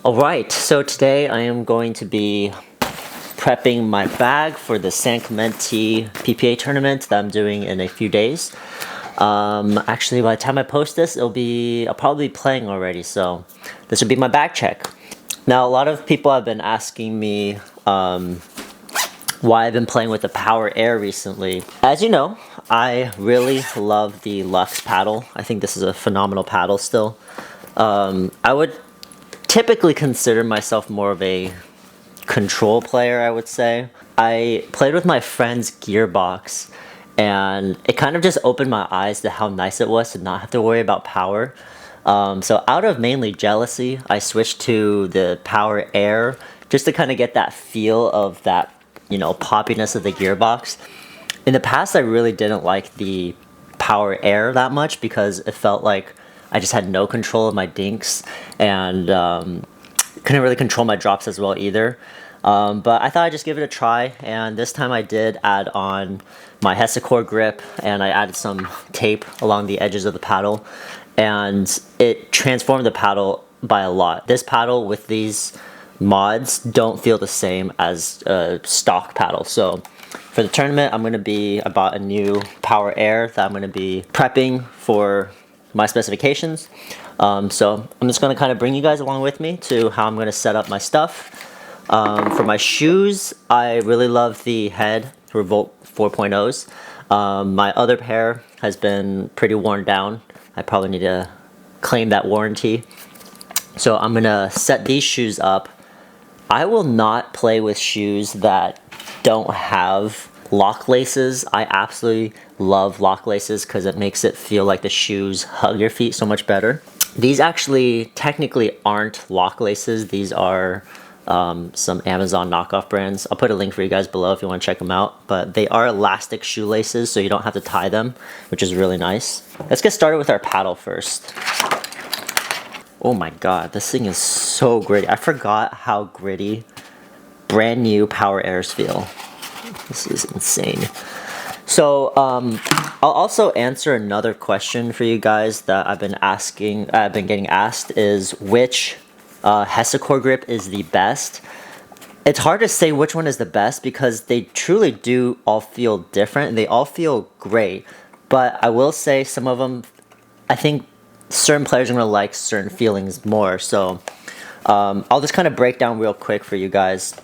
Alright, so today I am going to be prepping my bag for the San Clemente PPA tournament that I'm doing in a few days. Actually, by the time I post this, I'll probably be playing already, so this will be my bag check. Now, a lot of people have been asking me why I've been playing with the Power Air recently. As you know, I really love the Lux paddle. I think this is a phenomenal paddle still. I would typically consider myself more of a control player, I would say. I played with my friend's gearbox and it kind of just opened my eyes to how nice it was to not have to worry about power. So out of mainly jealousy, I switched to the Power Air just to kind of get that feel of that, you know, poppiness of the gearbox. In the past, I really didn't like the Power Air that much because it felt like I just had no control of my dinks and couldn't really control my drops as well either. But I thought I'd just give it a try, and this time I did add on my Hesacore grip and I added some tape along the edges of the paddle, and it transformed the paddle by a lot. This paddle with these mods don't feel the same as a stock paddle. So for the tournament, I bought a new Power Air that I'm going to be prepping for my specifications. So I'm just going to kind of bring you guys along with me to how I'm going to set up my stuff. For my shoes, I really love the Head Revolt 4.0s. My other pair has been pretty worn down. I probably need to claim that warranty. So I'm going to set these shoes up. I will not play with shoes that don't have lock laces. I absolutely love lock laces because it makes it feel like the shoes hug your feet so much better. These actually technically aren't lock laces. These are some Amazon knockoff brands. I'll put a link for you guys below if you want to check them out. But they are elastic shoelaces, so you don't have to tie them, which is really nice. Let's get started with our paddle first. Oh my god, this thing is so gritty. I forgot how gritty brand new Power Airs feel. This is insane. So I'll also answer another question for you guys that I've been getting asked, is which Hesacore grip is the best. It's hard to say which one is the best because they truly do all feel different and they all feel great. But I will say some of them, I think certain players are going to like certain feelings more. So I'll just kind of break down real quick for you guys.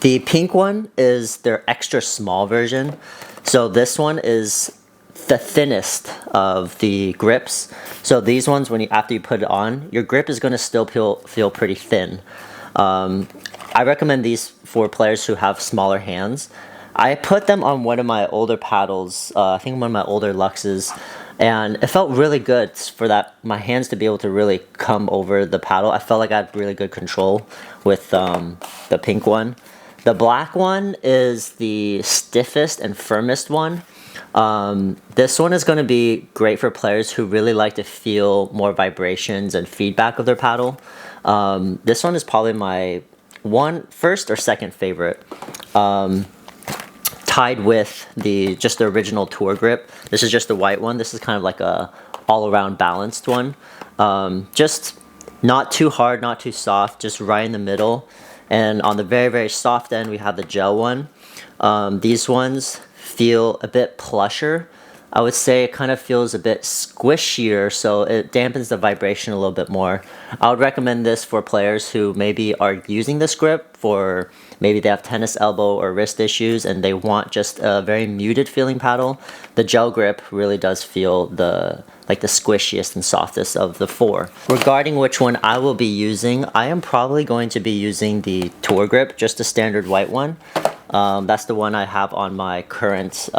The pink one is their extra small version. So this one is the thinnest of the grips. So these ones, after you put it on, your grip is going to still feel pretty thin. I recommend these for players who have smaller hands. I put them on one of my older paddles, I think one of my older Luxes, and it felt really good for my hands to be able to really come over the paddle. I felt like I had really good control with the pink one. The black one is the stiffest and firmest one. This one is going to be great for players who really like to feel more vibrations and feedback of their paddle. This one is probably my first or second favorite. Tied with just the original Tour grip. This is just the white one. This is kind of like a all-around balanced one. Just not too hard, not too soft, just right in the middle. And on the very, very soft end, we have the gel one. These ones feel a bit plusher. I would say it kind of feels a bit squishier, so it dampens the vibration a little bit more. I would recommend this for players who maybe are using this grip for maybe they have tennis elbow or wrist issues and they want just a very muted feeling paddle. The gel grip really does feel the squishiest and softest of the four. Regarding which one I will be using, I am probably going to be using the Tour grip, just a standard white one. That's the one I have on my current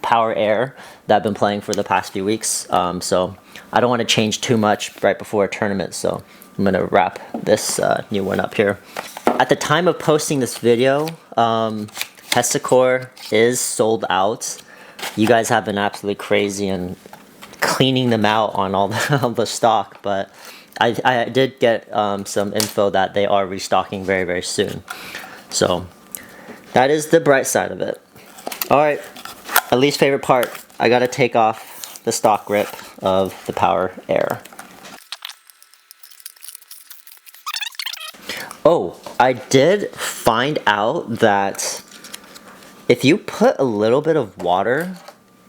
Power Air that I've been playing for the past few weeks. So I don't want to change too much right before a tournament, so I'm going to wrap this new one up here. At the time of posting this video, Hesacore is sold out. You guys have been absolutely crazy and cleaning them out on all the stock, but I did get some info that they are restocking very, very soon. So that is the bright side of it. Alright, my least favorite part. I gotta take off the stock grip of the Power Air. Oh, I did find out that if you put a little bit of water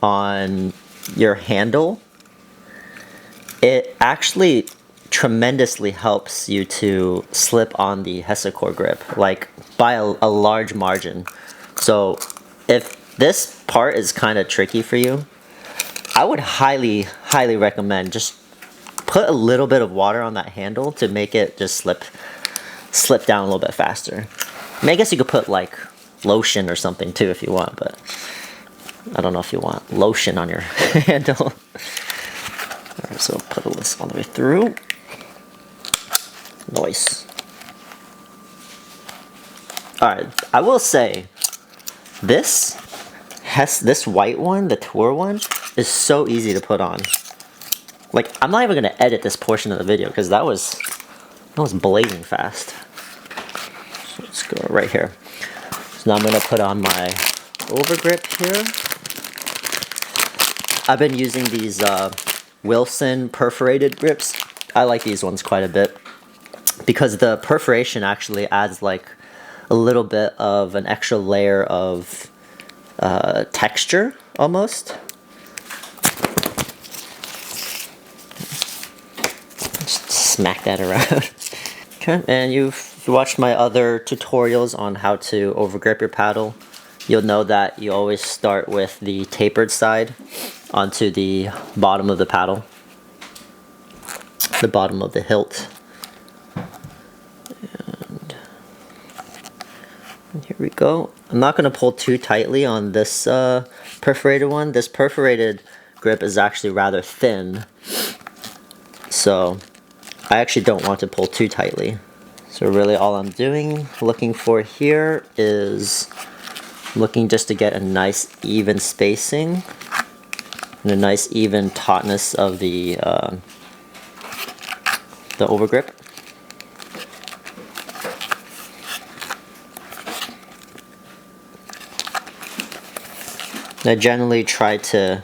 on your handle, it actually tremendously helps you to slip on the Hesacore grip, like by a large margin. So if this part is kind of tricky for you, I would highly recommend just put a little bit of water on that handle to make it just slip down a little bit faster. I mean, I guess you could put like lotion or something too if you want, but I don't know if you want lotion on your handle. Alright, so put this all the way through. Nice. Alright, I will say, this white one, the tour one, is so easy to put on. Like, I'm not even gonna edit this portion of the video because that was blazing fast. So let's go right here. So now I'm gonna put on my Overgrip here. I've been using these Wilson perforated grips. I like these ones quite a bit because the perforation actually adds like a little bit of an extra layer of texture almost. Just smack that around. Okay, and you've watched my other tutorials on how to overgrip your paddle. You'll know that you always start with the tapered side onto the bottom of the paddle, the bottom of the hilt. And here we go. I'm not going to pull too tightly on this perforated one. This perforated grip is actually rather thin, so I actually don't want to pull too tightly. So really all I'm looking for here is looking just to get a nice even spacing and a nice even tautness of the overgrip. I generally try to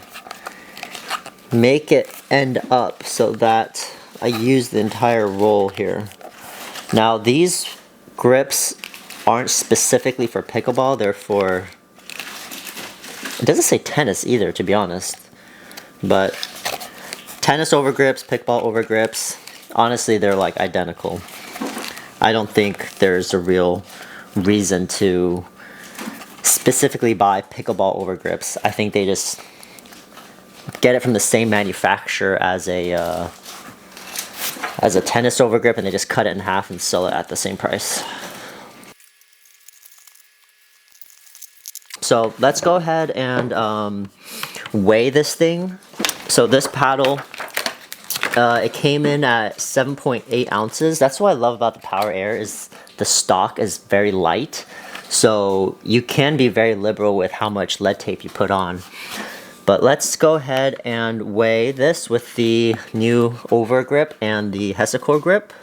make it end up so that I use the entire roll here. Now these grips aren't specifically for pickleball, they're for, it doesn't say tennis either, to be honest, but tennis overgrips, pickleball overgrips, honestly they're like identical. I don't think there's a real reason to specifically buy pickleball overgrips. I think they just get it from the same manufacturer as a tennis overgrip, and they just cut it in half and sell it at the same price. So let's go ahead and weigh this thing. So this paddle, it came in at 7.8 ounces. That's what I love about the Power Air, is the stock is very light. So you can be very liberal with how much lead tape you put on. But let's go ahead and weigh this with the new Overgrip and the Hesacore grip.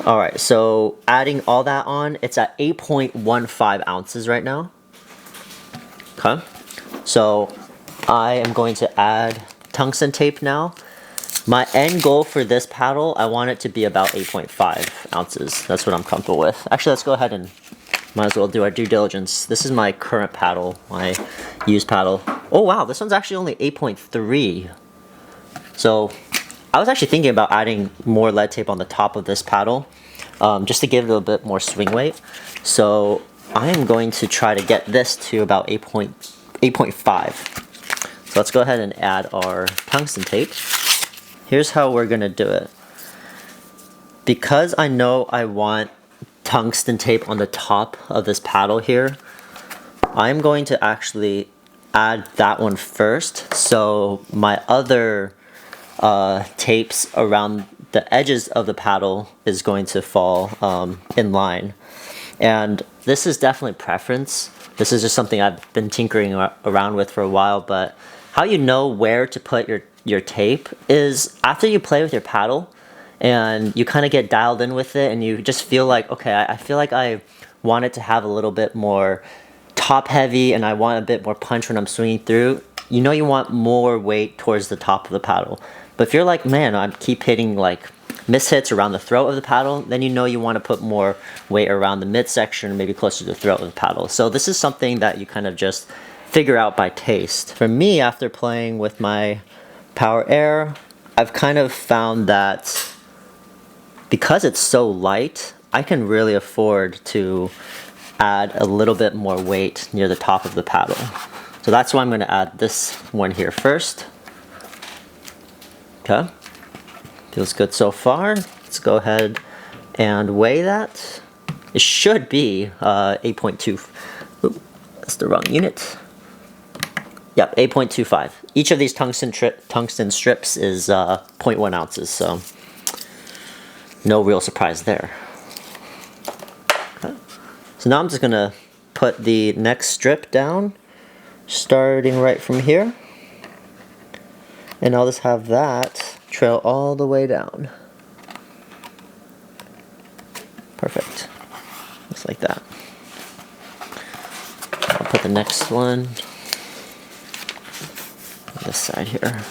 Alright, so adding all that on, it's at 8.15 ounces right now. Okay, so I am going to add tungsten tape now. My end goal for this paddle, I want it to be about 8.5 ounces. That's what I'm comfortable with. Actually, let's go ahead and might as well do our due diligence. This is my current paddle, my used paddle. Oh wow, this one's actually only 8.3. So I was actually thinking about adding more lead tape on the top of this paddle, just to give it a bit more swing weight. So I am going to try to get this to about 8.5. So let's go ahead and add our tungsten tape. Here's how we're gonna do it. Because I know I want tungsten tape on the top of this paddle here, I'm going to actually add that one first, so my other tapes around the edges of the paddle is going to fall in line. And this is definitely preference. This is just something I've been tinkering around with for a while, but how you know where to put your tape is after you play with your paddle and you kind of get dialed in with it and you just feel like, okay, I feel like I want it to have a little bit more top heavy and I want a bit more punch when I'm swinging through. You know you want more weight towards the top of the paddle. But if you're like, man, I keep hitting like mishits around the throat of the paddle, then you know you want to put more weight around the midsection, maybe closer to the throat of the paddle. So this is something that you kind of just figure out by taste. For me, after playing with my Power Air, I've kind of found that because it's so light, I can really afford to add a little bit more weight near the top of the paddle. So that's why I'm going to add this one here first. Okay, feels good so far. Let's go ahead and weigh that. It should be 8.2. Oop, that's the wrong unit. Yep, 8.25. Each of these tungsten strips is 0.1 ounces, so no real surprise there. Okay. So now I'm just gonna put the next strip down, starting right from here. And I'll just have that trail all the way down. Perfect. Looks like that. I'll put the next one on this side here.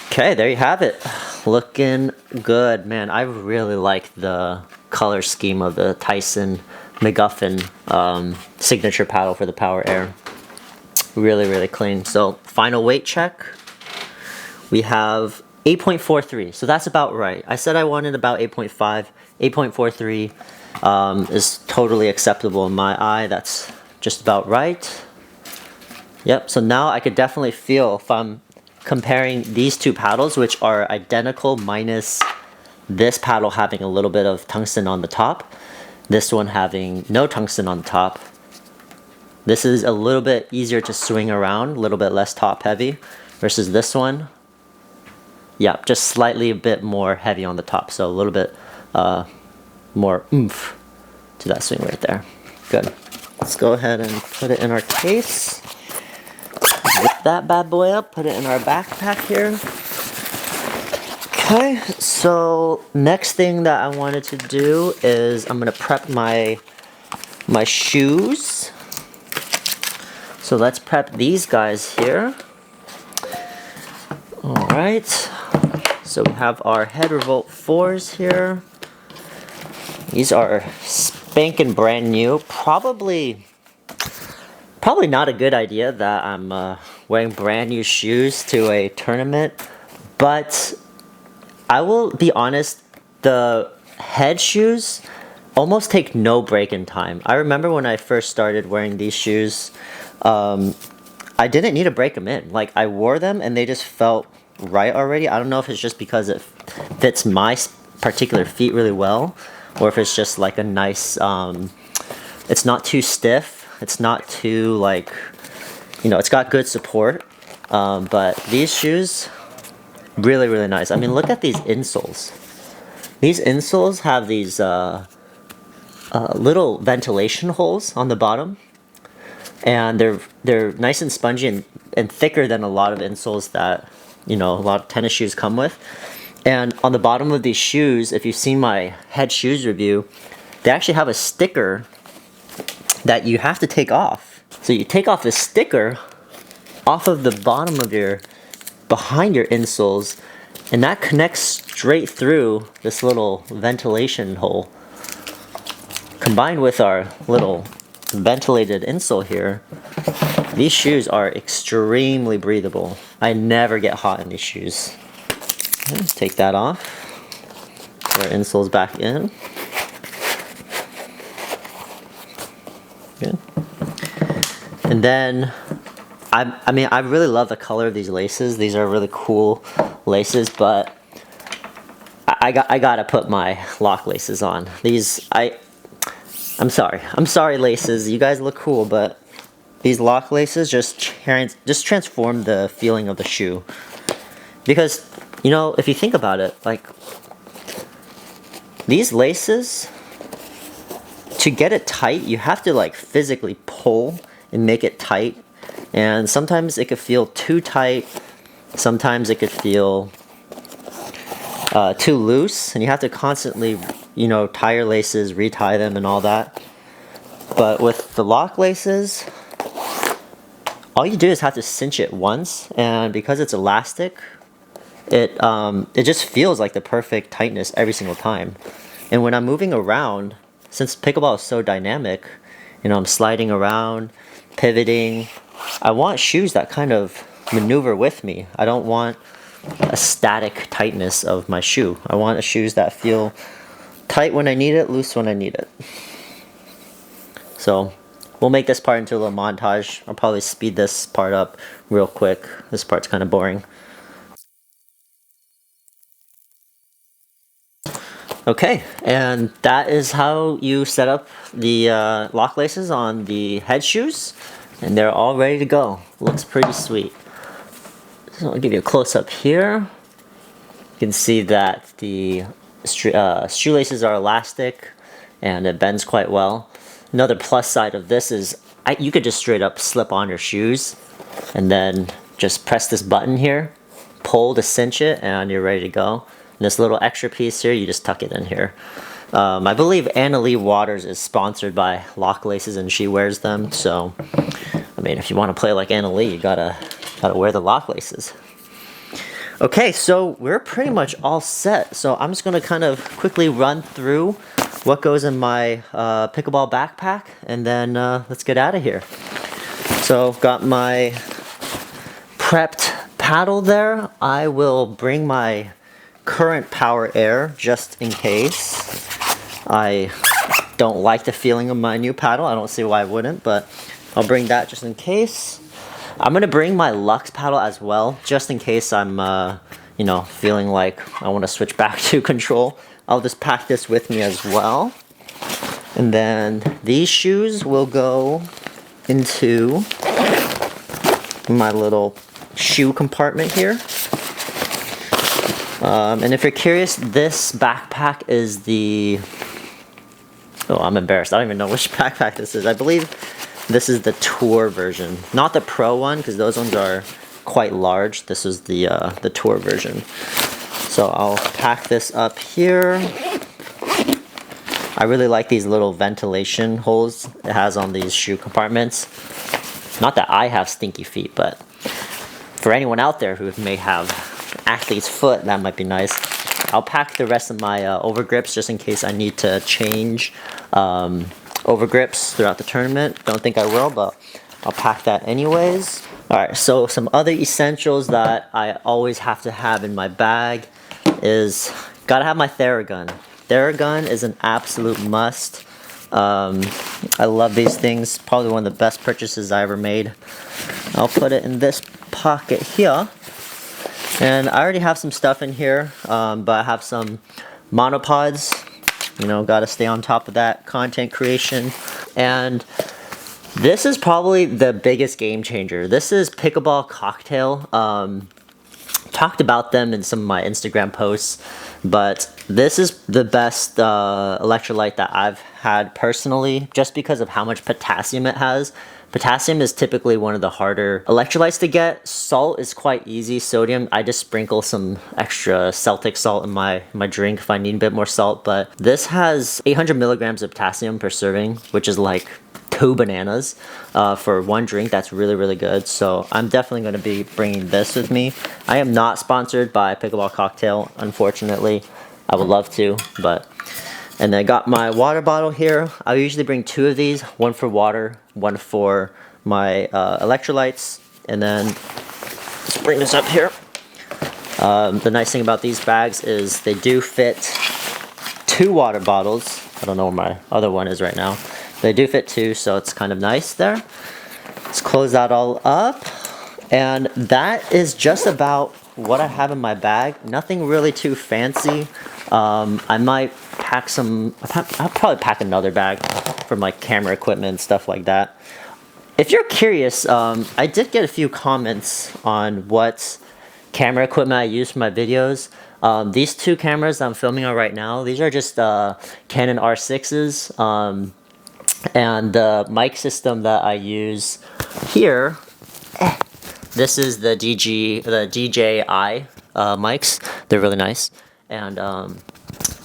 Okay, there you have it. Looking good. Man, I really like the color scheme of the Tyson McGuffin signature paddle for the Power Air. Really, really clean. So, final weight check. We have 8.43, so that's about right. I said I wanted about 8.5. 8.43 is totally acceptable in my eye. That's just about right. Yep, so now I could definitely feel if I'm comparing these two paddles, which are identical minus this paddle having a little bit of tungsten on the top, this one having no tungsten on the top. This is a little bit easier to swing around, a little bit less top heavy, versus this one. Yeah, just slightly a bit more heavy on the top, so a little bit more oomph to that swing right there. Good. Let's go ahead and put it in our case. Zip that bad boy up, put it in our backpack here. Okay, so next thing that I wanted to do is I'm gonna prep my shoes. So let's prep these guys here. All right, so we have our Head Revolt 4s here. These are spanking brand new. Probably not a good idea that I'm wearing brand new shoes to a tournament, but I will be honest, the head shoes almost take no break in time. I remember when I first started wearing these shoes, I didn't need to break them in. Like, I wore them and they just felt right already. I don't know if it's just because it fits my particular feet really well, or if it's just like a nice, it's not too stiff, it's not too like, you know, it's got good support. But these shoes, really, really nice. I mean, look at these insoles. These insoles have these little ventilation holes on the bottom, and they're nice and spongy and thicker than a lot of insoles that, you know, a lot of tennis shoes come with. And on the bottom of these shoes, if you've seen my head shoes review, they actually have a sticker that you have to take off. So you take off the sticker off of the bottom of behind your insoles, and that connects straight through this little ventilation hole. Combined with our little ventilated insole here, these shoes are extremely breathable. I never get hot in these shoes. Let's take that off. Put our insoles back in. Good. And then, I mean, I really love the color of these laces. These are really cool laces, but I gotta put my lock laces on. These, I'm sorry laces. You guys look cool, but these lock laces just transform the feeling of the shoe. Because, you know, if you think about it, like, these laces, to get it tight, you have to like physically pull and make it tight. And sometimes it could feel too tight. Sometimes it could feel too loose, and you have to constantly, you know, tie your laces, retie them and all that. But with the lock laces, all you do is have to cinch it once, and because it's elastic, it just feels like the perfect tightness every single time. And when I'm moving around, since pickleball is so dynamic, you know, I'm sliding around, pivoting. I want shoes that kind of maneuver with me. I don't want a static tightness of my shoe. I want shoes that feel tight when I need it, loose when I need it. So we'll make this part into a little montage. I'll probably speed this part up real quick. This part's kind of boring. Okay, and that is how you set up the lock laces on the head shoes, and they're all ready to go. Looks pretty sweet. So I'll give you a close-up here. You can see that the shoelaces are elastic and it bends quite well. Another plus side of this is you could just straight up slip on your shoes and then just press this button here, pull to cinch it, and you're ready to go. And this little extra piece here, you just tuck it in here. I believe Anna Lee Waters is sponsored by Lock Laces and she wears them. So, I mean, if you want to play like Anna Lee, you gotta wear the Lock Laces. Okay, so we're pretty much all set. So I'm just gonna kind of quickly run through what goes in my pickleball backpack, and then let's get out of here. So I've got my prepped paddle there. I will bring my current Power Air just in case. I don't like the feeling of my new paddle. I don't see why I wouldn't, but I'll bring that just in case. I'm gonna bring my Lux paddle as well, just in case I'm, you know, feeling like I want to switch back to control. I'll just pack this with me as well. And then these shoes will go into my little shoe compartment here. And if you're curious, this backpack is the... Oh, I'm embarrassed. I don't even know which backpack this is. I believe this is the Tour version. Not the Pro one, because those ones are quite large. This is the Tour version. So I'll pack this up here. I really like these little ventilation holes it has on these shoe compartments. Not that I have stinky feet, but for anyone out there who may have athlete's foot, that might be nice. I'll pack the rest of my overgrips just in case I need to change overgrips throughout the tournament. Don't think I will, but I'll pack that anyways. Alright, so some other essentials that I always have to have in my bag is gotta have my Theragun. Theragun is an absolute must. I love these things. Probably one of the best purchases I ever made. I'll put it in this pocket here. And I already have some stuff in here, but I have some monopods. You know, gotta stay on top of that content creation. And this is probably the biggest game changer. This is Pickleball Cocktail. Talked about them in some of my Instagram posts, but this is the best electrolyte that I've had personally, just because of how much potassium it has. Potassium is typically one of the harder electrolytes to get. Salt is quite easy. Sodium, I just sprinkle some extra Celtic salt in my drink if I need a bit more salt, but this has 800 milligrams of potassium per serving, which is like 2 bananas for one drink. That's really, really good. So I'm definitely going to be bringing this with me. I am not sponsored by Pickleball Cocktail, unfortunately. I would love to, but... And then I got my water bottle here. I usually bring 2 of these, one for water, one for my electrolytes. And then let's bring this up here. The nice thing about these bags is they do fit 2 water bottles. I don't know where my other one is right now. They do fit 2, so it's kind of nice there. Let's close that all up. And that is just about what I have in my bag. Nothing really too fancy. I might pack some, I'll probably pack another bag for my camera equipment and stuff like that. If you're curious, I did get a few comments on what camera equipment I use for my videos. These 2 cameras I'm filming on right now, these are just Canon R6s. And the mic system that I use here, this is the DJI mics. They're really nice. And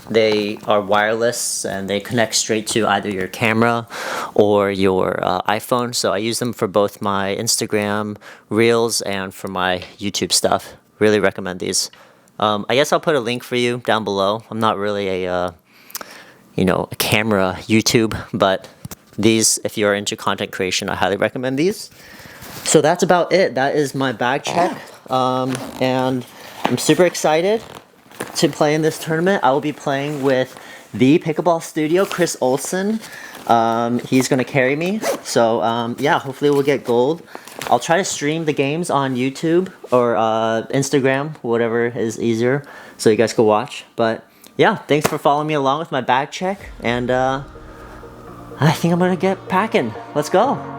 they are wireless and they connect straight to either your camera or your iPhone. So I use them for both my Instagram Reels and for my YouTube stuff. Really recommend these. I guess I'll put a link for you down below. I'm not really a a camera YouTube, but these, if you're into content creation, I highly recommend these. So that's about it. That is my bag check, and I'm super excited to play in this tournament. I will be playing with the Pickleball Studio, Chris Olsen. He's gonna carry me. So yeah, hopefully we'll get gold. I'll try to stream the games on YouTube or Instagram, whatever is easier, so you guys can watch. But yeah, thanks for following me along with my bag check, and I think I'm gonna get packing. Let's go.